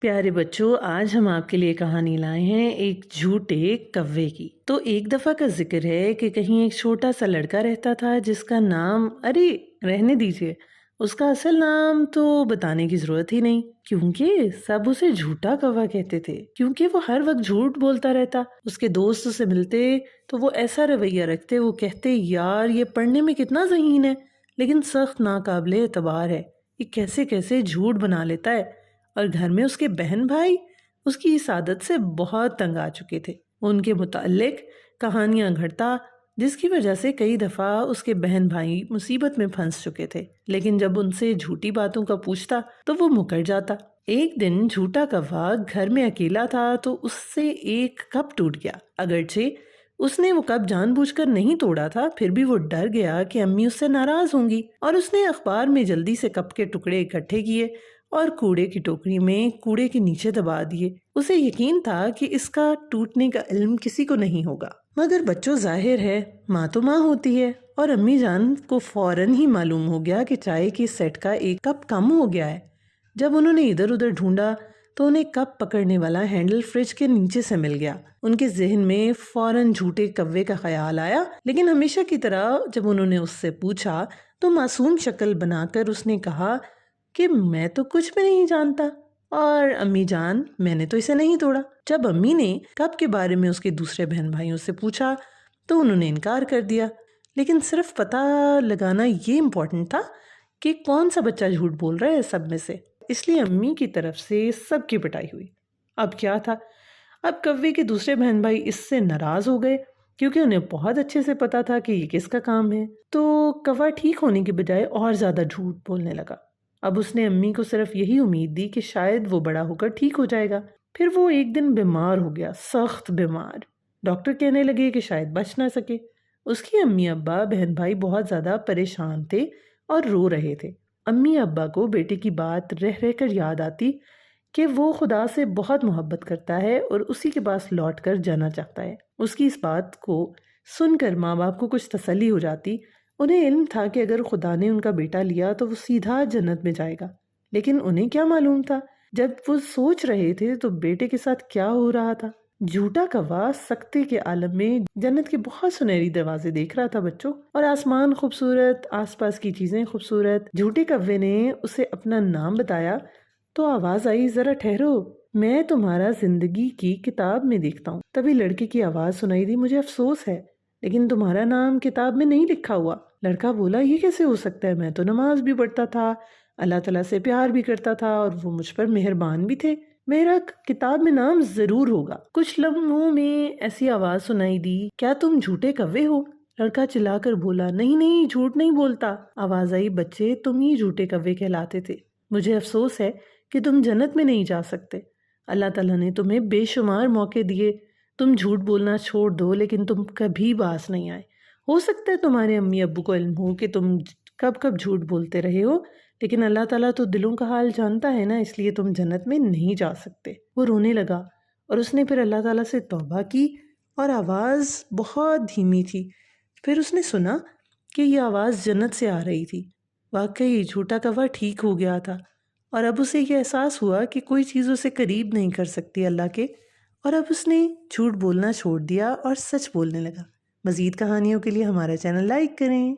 پیارے بچوں، آج ہم آپ کے لیے کہانی لائے ہیں ایک جھوٹے کوے کی۔ تو ایک دفعہ کا ذکر ہے کہ کہیں ایک چھوٹا سا لڑکا رہتا تھا جس کا نام رہنے دیجئے، اس کا اصل نام تو بتانے کی ضرورت ہی نہیں، کیونکہ سب اسے جھوٹا کوا کہتے تھے، کیونکہ وہ ہر وقت جھوٹ بولتا رہتا۔ اس کے دوست اسے ملتے تو وہ ایسا رویہ رکھتے، وہ کہتے یار یہ پڑھنے میں کتنا ذہین ہے لیکن سخت ناقابل اعتبار ہے، یہ کیسے کیسے جھوٹ بنا لیتا ہے۔ اور گھر میں اس کے بہن بھائی اس کی اس عادت سے بہت تنگ آ چکے تھے۔ ان کے متعلق کہانیاں گھڑتا جس کی وجہ سے کئی دفعہ اس کے بہن بھائی مصیبت میں پھنس چکے تھے، لیکن جب ان سے جھوٹی باتوں کا پوچھتا تو وہ مکر جاتا۔ ایک دن جھوٹا کوا گھر میں اکیلا تھا تو اس سے ایک کپ ٹوٹ گیا۔ اگرچہ اس نے وہ کپ جان بوجھ کر نہیں توڑا تھا، پھر بھی وہ ڈر گیا کہ امی اس سے ناراض ہوں گی، اور اس نے اخبار میں جلدی سے کپ کے ٹکڑے اکٹھے کیے اور کوڑے کی ٹوکری میں کوڑے کے نیچے دبا دیے۔ اسے یقین تھا کہ اس کا ٹوٹنے کا علم کسی کو نہیں ہوگا، مگر بچوں ظاہر ہے ماں تو ماں ہوتی ہے، اور امی جان کو فوراً ہی معلوم ہو گیا کہ چائے کے سیٹ کا ایک کپ کم ہو گیا ہے۔ جب انہوں نے ادھر ادھر ڈھونڈا تو انہیں کپ پکڑنے والا ہینڈل فریج کے نیچے سے مل گیا۔ ان کے ذہن میں فوراً جھوٹے کوے کا خیال آیا، لیکن ہمیشہ کی طرح جب انہوں نے اس سے پوچھا تو معصوم شکل بنا کر اس نے کہا کہ میں تو کچھ بھی نہیں جانتا، اور امی جان میں نے تو اسے نہیں توڑا۔ جب امی نے کپ کے بارے میں اس کے دوسرے بہن بھائیوں سے پوچھا تو انہوں نے انکار کر دیا، لیکن صرف پتہ لگانا یہ امپورٹنٹ تھا کہ کون سا بچہ جھوٹ بول رہا ہے سب میں سے، اس لیے امی کی طرف سے سب کی پٹائی ہوئی۔ اب کیا تھا، اب کوے کے دوسرے بہن بھائی اس سے ناراض ہو گئے کیونکہ انہیں بہت اچھے سے پتا تھا کہ یہ کس کا کام ہے۔ تو کوا ٹھیک ہونے کے بجائے اور زیادہ جھوٹ بولنے لگا۔ اب اس نے امی کو صرف یہی امید دی کہ شاید وہ بڑا ہو کر ٹھیک ہو جائے گا۔ پھر وہ ایک دن بیمار ہو گیا، سخت بیمار۔ ڈاکٹر کہنے لگے کہ شاید بچ نہ سکے۔ اس کی امی ابا بہن بھائی بہت زیادہ پریشان تھے اور رو رہے تھے۔ امی ابا کو بیٹے کی بات رہ رہ کر یاد آتی کہ وہ خدا سے بہت محبت کرتا ہے اور اسی کے پاس لوٹ کر جانا چاہتا ہے۔ اس کی اس بات کو سن کر ماں باپ کو کچھ تسلی ہو جاتی۔ انہیں علم تھا کہ اگر خدا نے ان کا بیٹا لیا تو وہ سیدھا جنت میں جائے گا، لیکن انہیں کیا معلوم تھا جب وہ سوچ رہے تھے تو بیٹے کے ساتھ کیا ہو رہا تھا۔ جھوٹا کوا سکتے کے عالم میں جنت کے بہت سنہری دروازے دیکھ رہا تھا بچوں، اور آسمان خوبصورت، آس پاس کی چیزیں خوبصورت۔ جھوٹے کوے نے اسے اپنا نام بتایا تو آواز آئی، ذرا ٹھہرو، میں تمہارا زندگی کی کتاب میں دیکھتا ہوں۔ تبھی لڑکے کی آواز سنائی دی، مجھے افسوس ہے لیکن تمہارا نام کتاب میں نہیں لکھا ہوا۔ لڑکا بولا، یہ کیسے ہو سکتا ہے، میں تو نماز بھی پڑھتا تھا، اللہ تعالیٰ سے پیار بھی کرتا تھا اور وہ مجھ پر مہربان بھی تھے، میرا کتاب میں نام ضرور ہوگا۔ کچھ لمحوں میں ایسی آواز سنائی دی، کیا تم جھوٹے کوے ہو؟ لڑکا چلا کر بولا، نہیں نہیں، جھوٹ نہیں بولتا۔ آواز آئی، بچے تم ہی جھوٹے کوے کہلاتے تھے، مجھے افسوس ہے کہ تم جنت میں نہیں جا سکتے۔ اللہ تعالیٰ نے تمہیں بے شمار موقع دیے، تم جھوٹ بولنا چھوڑ دو لیکن تم کبھی باز نہیں آئے۔ ہو سکتا ہے تمہارے امی ابو کو علم ہو کہ تم کب کب جھوٹ بولتے رہے ہو، لیکن اللہ تعالیٰ تو دلوں کا حال جانتا ہے نا، اس لیے تم جنت میں نہیں جا سکتے۔ وہ رونے لگا اور اس نے پھر اللہ تعالیٰ سے توبہ کی، اور آواز بہت دھیمی تھی۔ پھر اس نے سنا کہ یہ آواز جنت سے آ رہی تھی۔ واقعی جھوٹا کوا ٹھیک ہو گیا تھا، اور اب اسے یہ احساس ہوا کہ کوئی چیز اسے قریب نہیں کر سکتی اللہ کے، اور اب اس نے جھوٹ بولنا چھوڑ دیا اور سچ بولنے لگا۔ مزید کہانیوں کے لیے ہمارا چینل لائک کریں۔